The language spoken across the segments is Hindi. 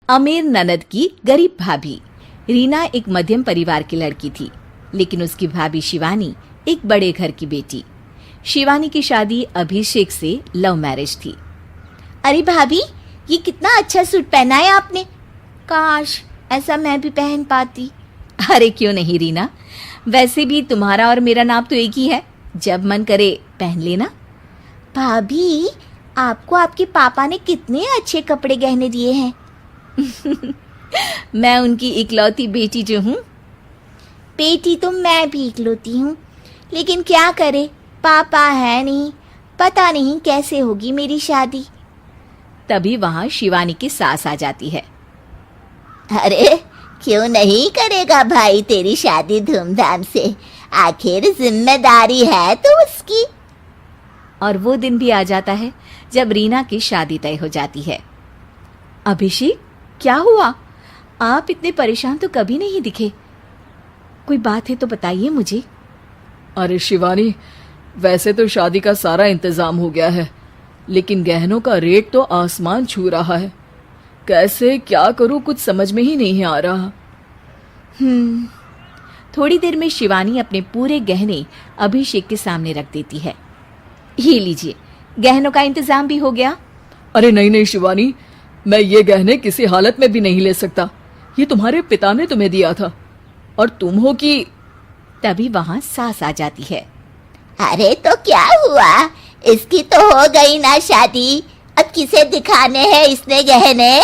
अमीर ननद की गरीब भाभी। रीना एक मध्यम परिवार की लड़की थी, लेकिन उसकी भाभी शिवानी एक बड़े घर की बेटी। शिवानी की शादी अभिषेक से लव मैरिज थी। अरे भाभी, ये कितना अच्छा सूट पहना है आपने। काश ऐसा मैं भी पहन पाती। अरे क्यों नहीं रीना, वैसे भी तुम्हारा और मेरा नाप तो एक ही है, जब मन करे पहन लेना। भाभी, आपको आपके पापा ने कितने अच्छे कपड़े गहने दिए हैं। मैं उनकी इकलौती बेटी जो हूँ। बेटी तो मैं भी इकलौती हूँ, लेकिन क्या करे, पापा है नहीं, पता नहीं कैसे होगी मेरी शादी। तभी वहां शिवानी की सास आ जाती है। अरे क्यों नहीं करेगा भाई तेरी शादी धूमधाम से, आखिर जिम्मेदारी है तो उसकी। और वो दिन भी आ जाता है जब रीना की शादी तय हो जाती है। अभिषेक, क्या हुआ? आप इतने परेशान तो कभी नहीं दिखे, कोई बात है तो बताइए मुझे। अरे शिवानी, वैसे तो शादी का सारा इंतजाम हो गया है, लेकिन गहनों का रेट तो आसमान छू रहा है। कैसे क्या करूं, कुछ समझ में ही नहीं आ रहा। थोड़ी देर में शिवानी अपने पूरे गहने अभिषेक के सामने रख देती है। ये लीजिए, गहनों का इंतजाम भी हो गया। अरे नहीं नहीं शिवानी, मैं ये गहने किसी हालत में भी नहीं ले सकता। ये तुम्हारे पिता ने तुम्हें दिया था, और तुम हो कि। तभी वहां सास आ जाती है। अरे तो क्या हुआ, इसकी तो हो गई ना शादी, अब किसे दिखाने हैं इसने गहने।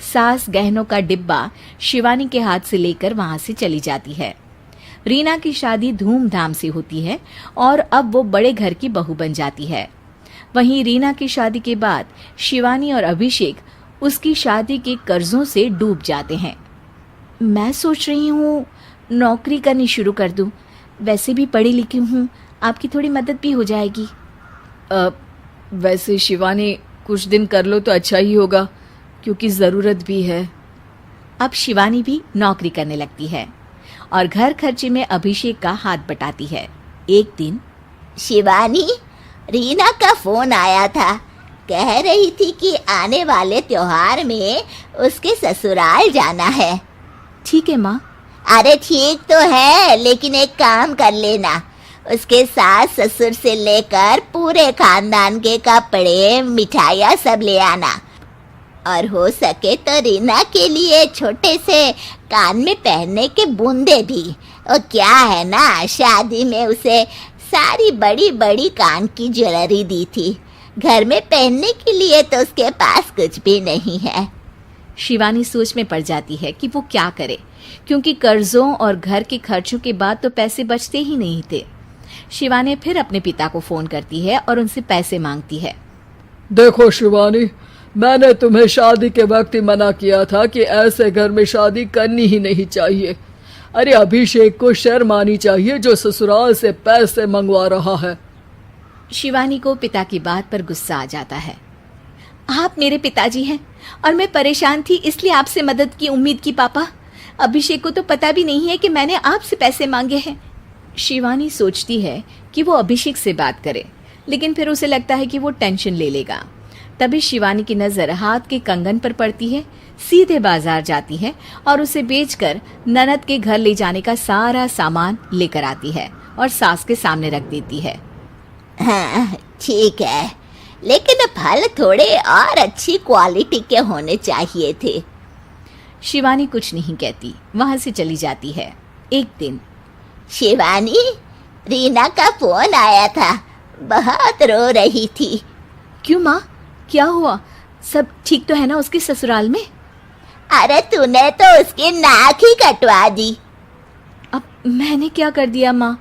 सास गहनों का डिब्बा शिवानी के हाथ से लेकर वहां से चली जाती है। रीना की शादी धूमधाम से होती है और अब वो बड़े घर की बहू बन जाती है। वहीं रीना की शादी के बाद शिवानी और अभिषेक उसकी शादी के कर्जों से डूब जाते हैं। मैं सोच रही हूँ नौकरी करनी शुरू कर दूँ, वैसे भी पढ़ी लिखी हूँ, आपकी थोड़ी मदद भी हो जाएगी। वैसे शिवानी, कुछ दिन कर लो तो अच्छा ही होगा, क्योंकि ज़रूरत भी है। अब शिवानी भी नौकरी करने लगती है और घर खर्चे में अभिषेक का हाथ बटाती है। एक दिन शिवानी, रीना का फोन आया था, कह रही थी कि आने वाले त्योहार में उसके ससुराल जाना है। ठीक है माँ। अरे ठीक तो है, लेकिन एक काम कर लेना, उसके सास ससुर से लेकर पूरे खानदान के कपड़े मिठाइयाँ सब ले आना, और हो सके तो रीना के लिए छोटे से कान में पहनने के बूंदे भी। और क्या है ना, शादी में उसे सारी बड़ी बड़ी कान की ज्वेलरी दी थी, घर में पहनने के लिए तो उसके पास कुछ भी नहीं है। शिवानी सोच में पड़ जाती है कि वो क्या करे, क्योंकि कर्जों और घर के खर्चों के बाद तो पैसे बचते ही नहीं थे। शिवानी फिर अपने पिता को फोन करती है और उनसे पैसे मांगती है। देखो शिवानी, मैंने तुम्हें शादी के वक्त ही मना किया था कि ऐसे घर में शादी करनी ही नहीं चाहिए। अरे अभिषेक को शर्म आनी चाहिए जो ससुराल से पैसे मंगवा रहा है। शिवानी को पिता की बात पर गुस्सा आ जाता है। आप मेरे पिताजी हैं और मैं परेशान थी, इसलिए आपसे मदद की उम्मीद की पापा। अभिषेक को तो पता भी नहीं है कि मैंने आपसे पैसे मांगे हैं। शिवानी सोचती है कि वो अभिषेक से बात करे, लेकिन फिर उसे लगता है कि वो टेंशन ले लेगा। तभी शिवानी की नजर हाथ के कंगन पर पड़ती है, सीधे बाजार जाती है और उसे बेचकर ननद के घर ले जाने का सारा सामान लेकर आती है और सास के सामने रख देती है। हाँ ठीक है, लेकिन फल थोड़े और अच्छी क्वालिटी के होने चाहिए थे। शिवानी कुछ नहीं कहती, वहां से चली जाती है। एक दिन शिवानी, रीना का फोन आया था, बहुत रो रही थी। क्यों माँ, क्या हुआ? सब ठीक तो है ना उसके ससुराल में? अरे तूने तो उसकी नाक ही कटवा दी। अब मैंने क्या कर दिया माँ?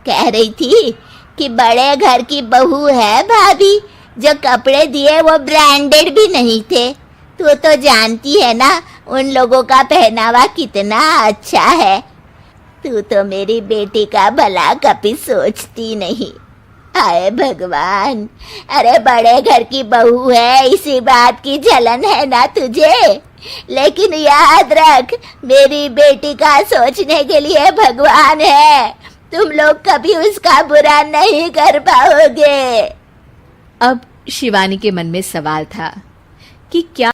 कह रही थी कि बड़े घर की बहू है भाभी, जो कपड़े दिए वो ब्रांडेड भी नहीं थे। तू तो जानती है ना उन लोगों का पहनावा कितना अच्छा है। तू तो मेरी बेटी का भला कभी सोचती नहीं। हाय भगवान, अरे बड़े घर की बहू है, इसी बात की जलन है ना तुझे, लेकिन याद रख, मेरी बेटी का सोचने के लिए भगवान है, तुम लोग कभी उसका बुरा नहीं कर पाओगे। अब शिवानी के मन में सवाल था कि क्या